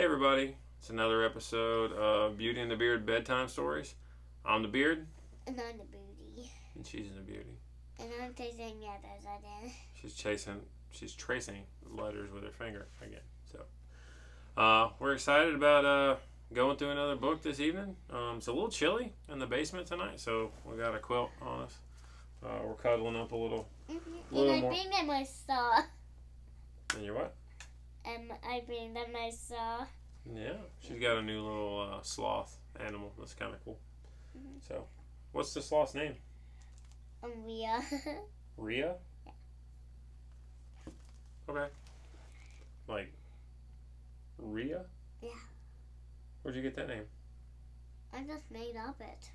everybody, it's another episode of Beauty and the Beard Bedtime Stories. I'm the Beard. And I'm the Beauty. And she's the Beauty. And I'm chasing letters again. She's tracing letters with her finger again. So, we're excited about going through another book this evening. It's a little chilly in the basement tonight, so we got a quilt on us. We're cuddling up a little. And I bring them my saw. And you're what? And I bring them my saw. Yeah, she's got a new little sloth animal. That's kind of cool. So, what's the sloth's name? Rhea. Rhea? Yeah. Okay. Like, Rhea? Yeah. Where'd you get that name? I just made up it.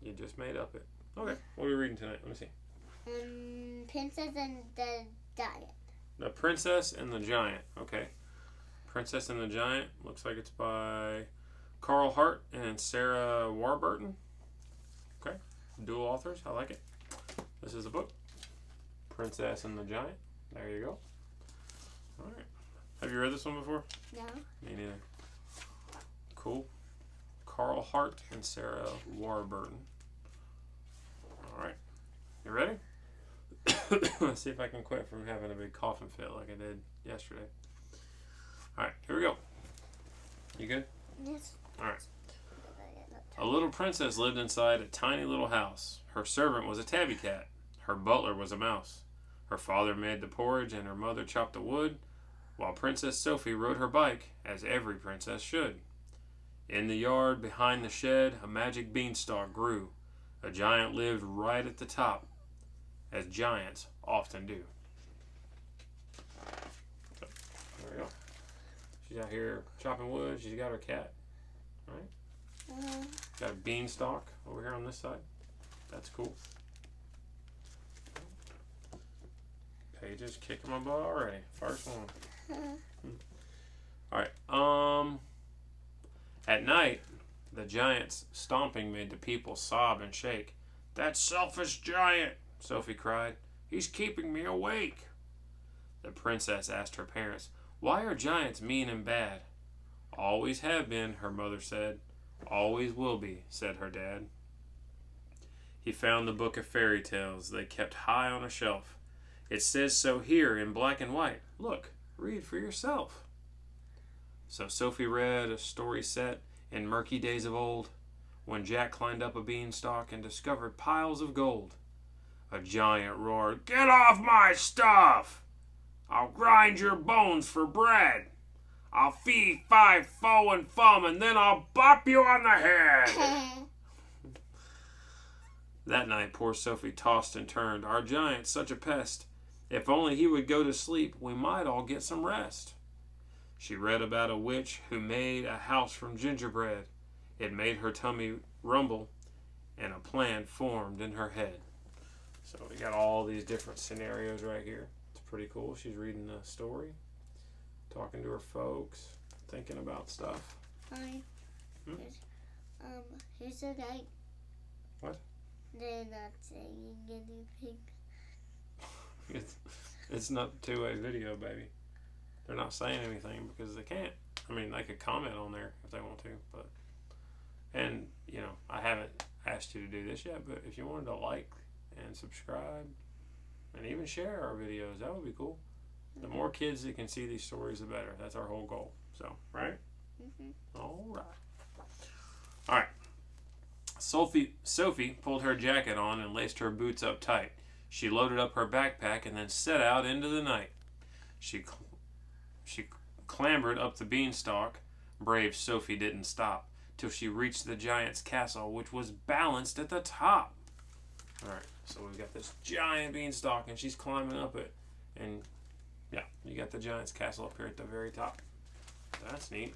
You just made up it. Okay. What are we reading tonight? Let me see. Princess and the Giant. The Princess and the Giant. Okay. Princess and the Giant. Looks like it's by Caryl, Hart, and Sarah Warburton. Okay. Dual authors. I like it. This is the book. Princess and the Giant. There you go. All right. Have you read this one before? No. Me neither. Cool. Caryl, Hart, and Sarah Warburton. All right. You ready? Let's see if I can quit from having a big coughing fit like I did yesterday. All right, here we go. You good? Yes. All right. A little princess lived inside a tiny little house. Her servant was a tabby cat. Her butler was a mouse. Her father made the porridge and her mother chopped the wood, while Princess Sophie rode her bike, as every princess should. In the yard behind the shed, a magic beanstalk grew. A giant lived right at the top, as giants often do. So, there we go. She's out here chopping wood. She's got her cat. Right? Got a beanstalk over here on this side. That's cool. Pages kicking my butt already. First one. Alright. At night, the giant's stomping made the people sob and shake. "That selfish giant!" Sophie cried. "He's keeping me awake." The princess asked her parents, "Why are giants mean and bad?" "Always have been," her mother said. "Always will be," said her dad. He found the book of fairy tales they kept high on a shelf. "It says so here in black and white. Look, read for yourself." So Sophie read a story set in murky days of old, when Jack climbed up a beanstalk and discovered piles of gold. A giant roared, "Get off my stuff! I'll grind your bones for bread. I'll fee, fi, fo, and fum, and then I'll bop you on the head." That night, poor Sophie tossed and turned. "Our giant's such a pest. If only he would go to sleep, we might all get some rest." She read about a witch who made a house from gingerbread. It made her tummy rumble, and a plan formed in her head. So we got all these different scenarios right here. It's pretty cool. She's reading a story, talking to her folks, thinking about stuff. Hi. Here's a guy. What? They're not saying anything. It's not two-way video, baby. They're not saying anything because they can't. I mean, they could comment on there if they want to, but... And, you know, I haven't asked you to do this yet, but if you wanted to like and subscribe and even share our videos, that would be cool. The more kids that can see these stories, the better. That's our whole goal. So, right? All right. All right. Sophie pulled her jacket on and laced her boots up tight. She loaded up her backpack and then set out into the night. She clambered up the beanstalk. Brave Sophie didn't stop till she reached the giant's castle, which was balanced at the top. All right, so we've got this giant beanstalk, and she's climbing up it. And, yeah, you got the giant's castle up here at the very top. That's neat.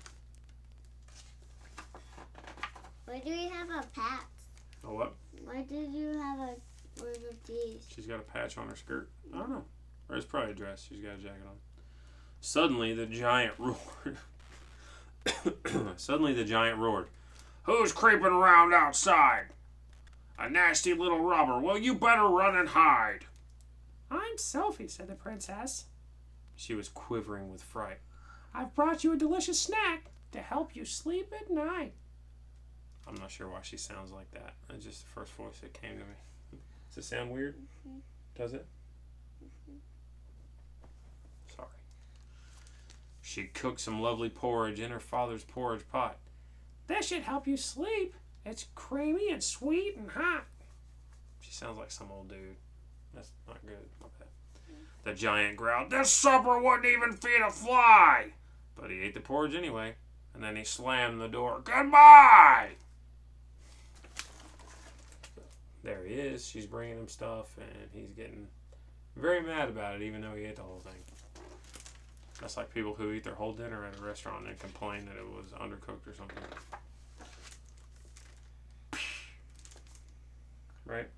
Why do you have a patch? Oh, what? Why did you have one of these? She's got a patch on her skirt. I don't know. Or it's probably a dress. She's got a jacket on. Suddenly, the giant roared. "Who's creeping around outside? A nasty little robber. Well, you better run and hide." "I'm Sophie," said the princess. She was quivering with fright. "I've brought you a delicious snack. to help you sleep at night. I'm not sure why she sounds like that. That's just the first voice that came to me. Does it sound weird? Mm-hmm. Does it? Sorry. She cooked some lovely porridge in her father's porridge pot. That should help you sleep. It's creamy and sweet and hot. She sounds like some old dude. That's not good. My bad. The giant growled, this supper wouldn't even feed a fly. But he ate the porridge anyway. And then he slammed the door. Goodbye! There he is. She's bringing him stuff, and he's getting very mad about it, even though he ate the whole thing. That's like people who eat their whole dinner at a restaurant and complain that it was undercooked or something. Right?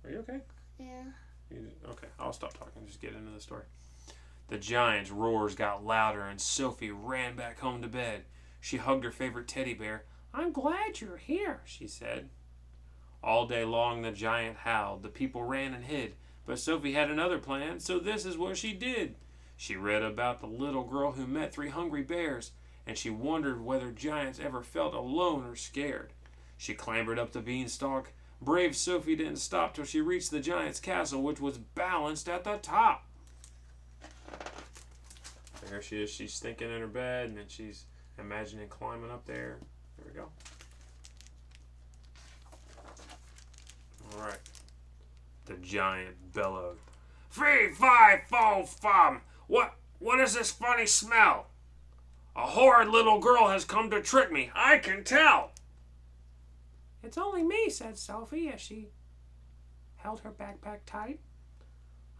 Are you okay? Yeah. Okay, I'll stop talking. Just get into the story. The giant's roars got louder, and Sophie ran back home to bed. She hugged her favorite teddy bear. I'm glad you're here, she said. All day long the giant howled. The people ran and hid. But Sophie had another plan, so this is what she did. She read about the little girl who met 3 hungry bears, and she wondered whether giants ever felt alone or scared. She clambered up the beanstalk. Brave Sophie didn't stop till she reached the giant's castle, which was balanced at the top. There she is. She's thinking in her bed, and then she's imagining climbing up there. There we go. All right. The giant bellowed. Fee, fi, fo, fum. What is this funny smell? A horrid little girl has come to trick me. I can tell. It's only me, said Sophie as she held her backpack tight.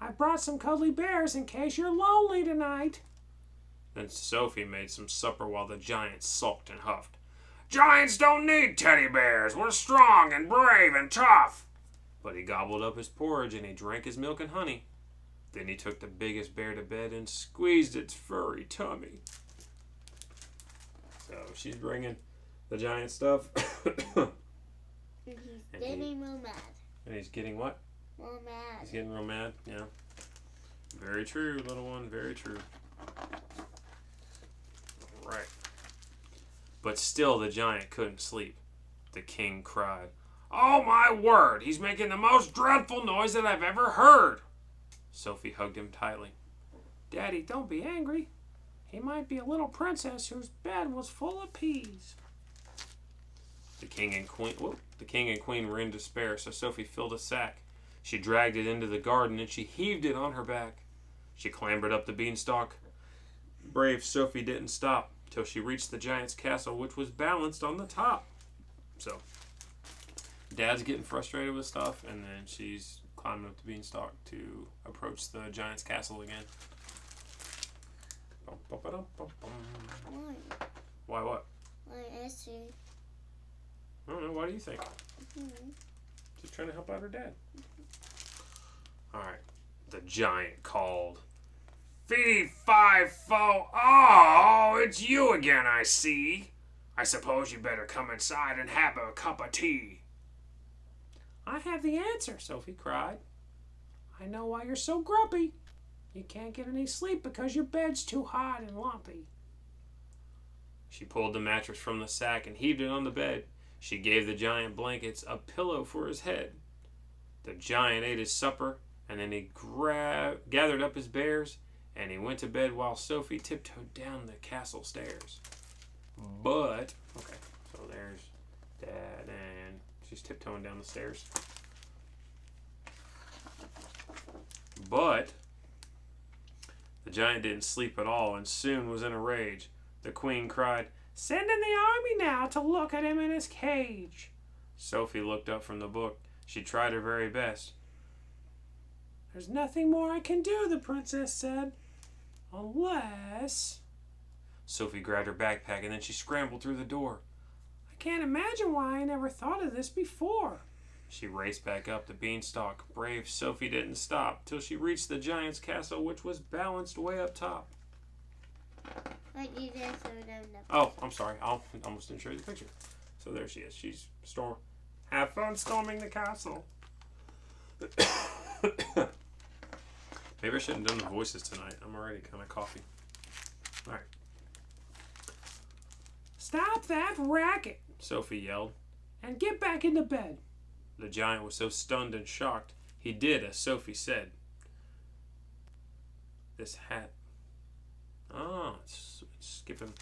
I brought some cuddly bears in case you're lonely tonight. Then Sophie made some supper while the giant sulked and huffed. Giants don't need teddy bears. We're strong and brave and tough. But he gobbled up his porridge and he drank his milk and honey. Then he took the biggest bear to bed and squeezed its furry tummy. So she's bringing the giant stuff. And he's getting real mad. And he's getting what? Real mad. He's getting real mad? Yeah. Very true, little one. Very true. All right. But still the giant couldn't sleep. The king cried, Oh my word! He's making the most dreadful noise that I've ever heard! Sophie hugged him tightly. Daddy, don't be angry. He might be a little princess whose bed was full of peas. The king and queen were in despair, so Sophie filled a sack. She dragged it into the garden and she heaved it on her back. She clambered up the beanstalk. Brave Sophie didn't stop till she reached the giant's castle, which was balanced on the top. So, Dad's getting frustrated with stuff, and then she's climbing up the beanstalk to approach the giant's castle again. Why? Why what? Why is he? I don't know. Why do you think? Mm-hmm. Just trying to help out her dad. Alright. The giant called. Fee, fi, fo. Oh, it's you again, I see. I suppose you better come inside and have a cup of tea. I have the answer, Sophie cried. I know why you're so grumpy. You can't get any sleep because your bed's too hot and lumpy. She pulled the mattress from the sack and heaved it on the bed. She gave the giant blankets a pillow for his head. The giant ate his supper, and then he gathered up his bears, and he went to bed while Sophie tiptoed down the castle stairs. But, okay, so there's Dad, and she's tiptoeing down the stairs. But the giant didn't sleep at all and soon was in a rage. The queen cried, Send in the army now to look at him in his cage. Sophie looked up from the book. She tried her very best. There's nothing more I can do, the princess said. Unless... Sophie grabbed her backpack and then she scrambled through the door. I can't imagine why I never thought of this before. She raced back up the beanstalk. Brave Sophie didn't stop till she reached the giant's castle, which was balanced way up top. What you did so them. Oh, I'm sorry. I almost didn't show you the picture. So there she is. She's have fun storming the castle. Maybe I shouldn't have done the voices tonight. I'm already kind of coffee. All right. Stop that racket, Sophie yelled. and get back into bed. The giant was so stunned and shocked, he did as Sophie said. This hat. Oh, it's skipping.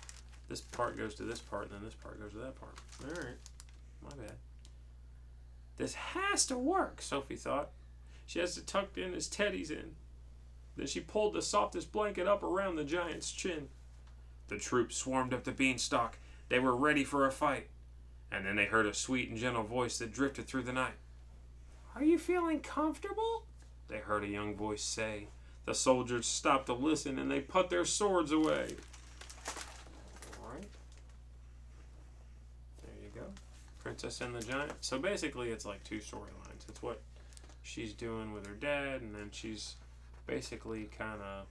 This part goes to this part, and then this part goes to that part. Alright. My bad. This has to work, Sophie thought. She has to tuck in his teddies in. Then she pulled the softest blanket up around the giant's chin. The troops swarmed up the beanstalk. They were ready for a fight. And then they heard a sweet and gentle voice that drifted through the night. Are you feeling comfortable? They heard a young voice say. The soldiers stopped to listen, and they put their swords away. All right. There you go. Princess and the Giant. So basically, it's like two storylines. It's what she's doing with her dad, and then she's basically kind of...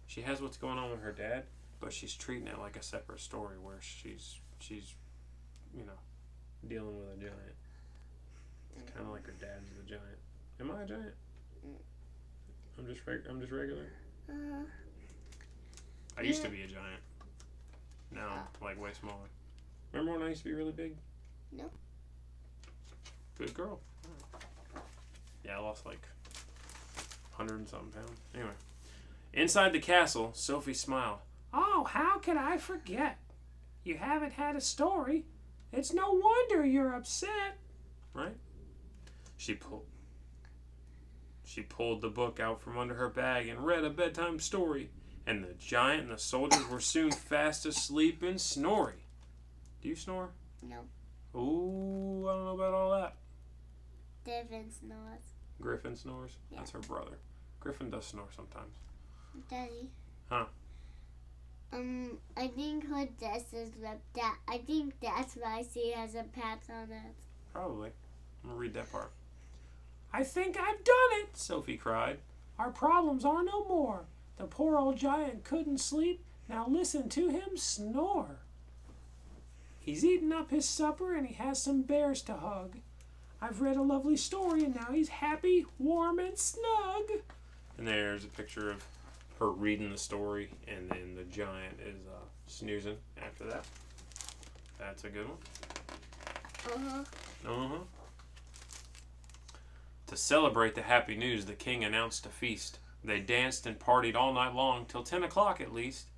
She has what's going on with her dad, but she's treating it like a separate story where she's you know, dealing with a giant. It's kind of like her dad's the giant. Am I a giant? I'm just regular. I used to be a giant. Now I'm like way smaller. Remember when I used to be really big? No. Good girl. Yeah, I lost like 100 and something pounds. Anyway, inside the castle, Sophie smiled. Oh, how could I forget? You haven't had a story. It's no wonder you're upset. Right? She pulled the book out from under her bag and read a bedtime story, and the giant and the soldiers were soon fast asleep and snoring. Do you snore? No. Ooh, I don't know about all that. Devin snores. Griffin snores? Yeah. That's her brother. Griffin does snore sometimes. Daddy. Huh? I think her desk is ripped out. I think that's why she has a patch on it. Probably. I'm going to read that part. I think I've done it. Sophie cried. Our problems are no more. The poor old giant couldn't sleep. Now listen to him snore. He's eaten up his supper and he has some bears to hug. I've read a lovely story and now he's happy, warm, and snug. And there's a picture of her reading the story, and then the giant is snoozing after that. That's a good one. Uh-huh. To celebrate the happy news, the king announced a feast. They danced and partied all night long, till 10 o'clock at least.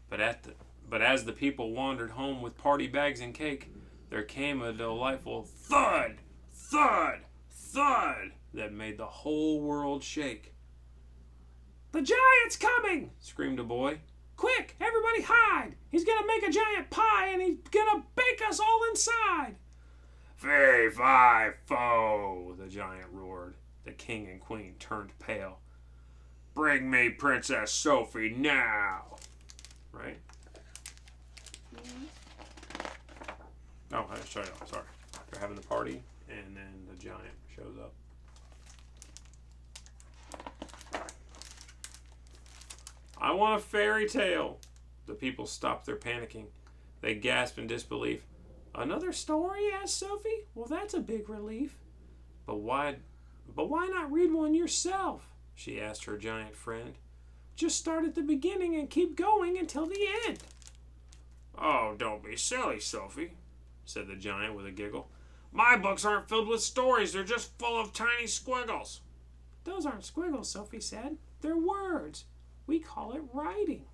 But as the people wandered home with party bags and cake, there came a delightful thud, thud, thud that made the whole world shake. The giant's coming! Screamed a boy. Quick, everybody hide! He's gonna make a giant pie and he's gonna bake us all inside! Fee, fi, fo, the giant roared. The king and queen turned pale. Bring me Princess Sophie now! Right? Oh, I just showed you. Sorry. They're having the party, and then the giant shows up. I want a fairy tale. The people stopped their panicking. They gasped in disbelief. Another story? Asked Sophie. Well, that's a big relief. But why not read one yourself? She asked her giant friend. Just start at the beginning and keep going until the end. Oh, don't be silly, Sophie, said the giant with a giggle. My books aren't filled with stories. They're just full of tiny squiggles. Those aren't squiggles, Sophie said. They're words. We call it writing.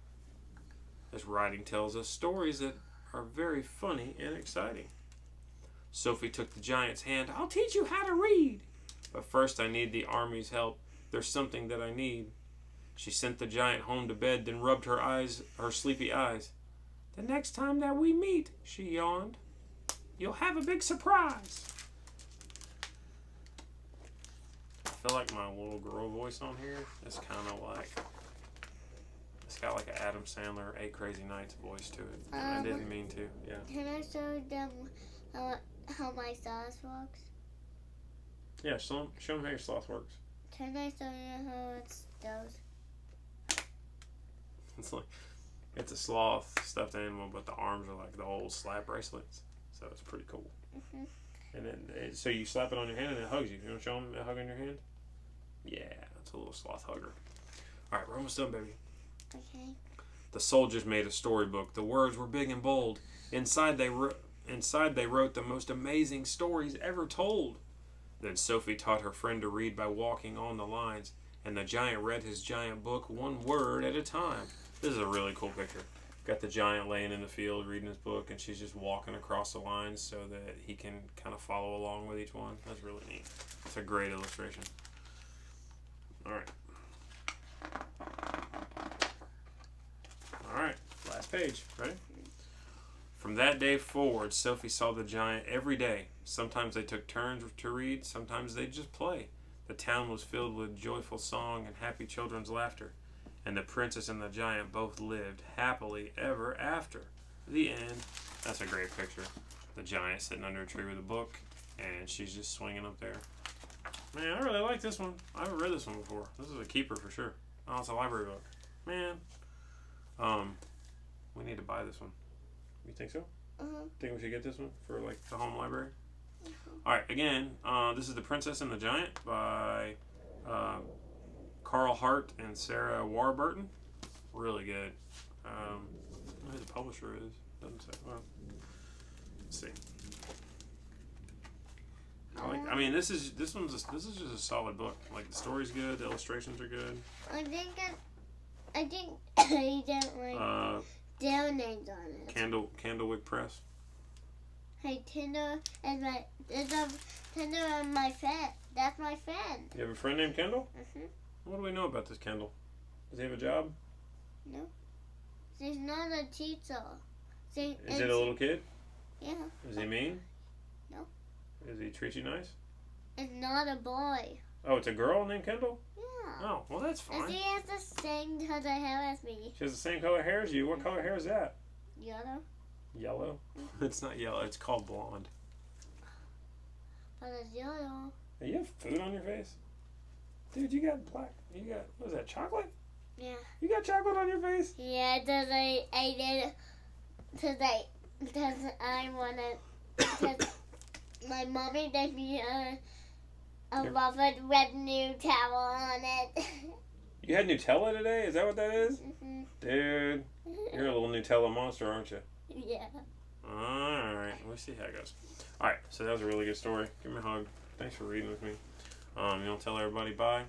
This writing tells us stories that are very funny and exciting. Sophie took the giant's hand. I'll teach you how to read. But first I need the army's help. There's something that I need. She sent the giant home to bed, then rubbed her sleepy eyes. The next time that we meet, she yawned, you'll have a big surprise. I feel like my little girl voice on here is kind of like... It's got like an Adam Sandler 8 Crazy Nights voice to it. I didn't mean to. Yeah. Can I show them how my sauce works? Yeah, show them how your sloth works. Can I show you how it goes? It's a sloth stuffed animal, but the arms are like the old slap bracelets. So it's pretty cool. Mm-hmm. And then, so you slap it on your hand and it hugs you. You want to show them a hug on your hand? Yeah, it's a little sloth hugger. All right, we're almost done, baby. Okay. The soldiers made a storybook. The words were big and bold. Inside they wrote the most amazing stories ever told. Then Sophie taught her friend to read by walking on the lines, and the giant read his giant book one word at a time. This is a really cool picture. Got the giant laying in the field reading his book, and she's just walking across the lines so that he can kind of follow along with each one. That's really neat. It's a great illustration. All right. All right, last page. Ready? From that day forward, Sophie saw the giant every day. Sometimes they took turns to read, sometimes they'd just play. The town was filled with joyful song and happy children's laughter. And the princess and the giant both lived happily ever after. The end. That's a great picture. The giant sitting under a tree with a book, and she's just swinging up there. Man, I really like this one. I haven't read this one before. This is a keeper for sure. Oh, it's a library book. Man. We need to buy this one. You think so? Think we should get this one for like the home library? Alright, again, this is The Princess and the Giant by Caryl, Hart, and Sarah Warburton. Really good. I don't know who the publisher is. Doesn't say. Well, let's see. I mean, this is just a solid book. Like the story's good, the illustrations are good. I think he didn't like their names on it. Candlewick Press. Hey, Tinder and my friend. That's my friend. You have a friend named Kendall? What do we know about this Kendall? Does he have a job? No. She's not a teacher. Is it a little kid? Yeah. Is he mean? No. Does he treat you nice? It's not a boy. Oh, it's a girl named Kendall? Yeah. Oh, well that's fine. And she has the same color hair as me. She has the same color hair as you. What color hair is that? Yellow. Yellow? It's not yellow. It's called blonde. But it's yellow. Hey, you have food on your face? Dude, you got black. You got, what is that, chocolate? Yeah. You got chocolate on your face? Yeah, because I ate it because I wanted, because my mommy gave me a ruffled red Nutella on it. You had Nutella today? Is that what that is? Dude, you're a little Nutella monster, aren't you? Yeah. Alright, we'll see how it goes. Alright, so that was a really good story. Give me a hug. Thanks for reading with me. You want to tell everybody bye?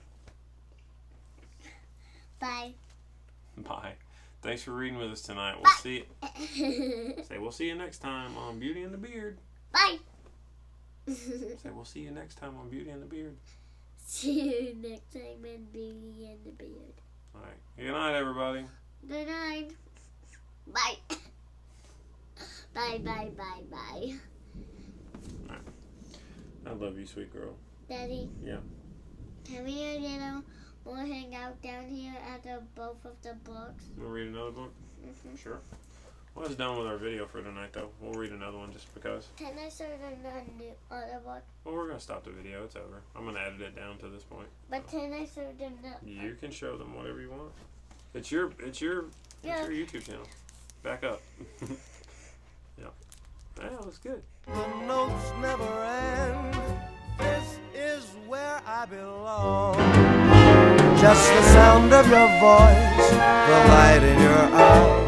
Bye. Bye. Thanks for reading with us tonight. We'll see. Say we'll see you next time on Beauty and the Beard. Bye. Say we'll see you next time on Beauty and the Beard. See you next time on Beauty and the Beard. All right. Good night, everybody. Good night. Bye. Bye, bye, bye, bye. All right. I love you, sweet girl. Daddy. Yeah. Can we, we'll hang out down here after both of the books? We'll read another book? Sure. Well, that's done with our video for tonight, though. We'll read another one just because. Can I show the other book? Well, we're going to stop the video. It's over. I'm going to edit it down to this point. But can I show them You can show them whatever you want. It's your YouTube channel. Back up. Yeah. Yeah, that's good. The notes never end. This is where I belong. Just the sound of your voice, the light in your eyes.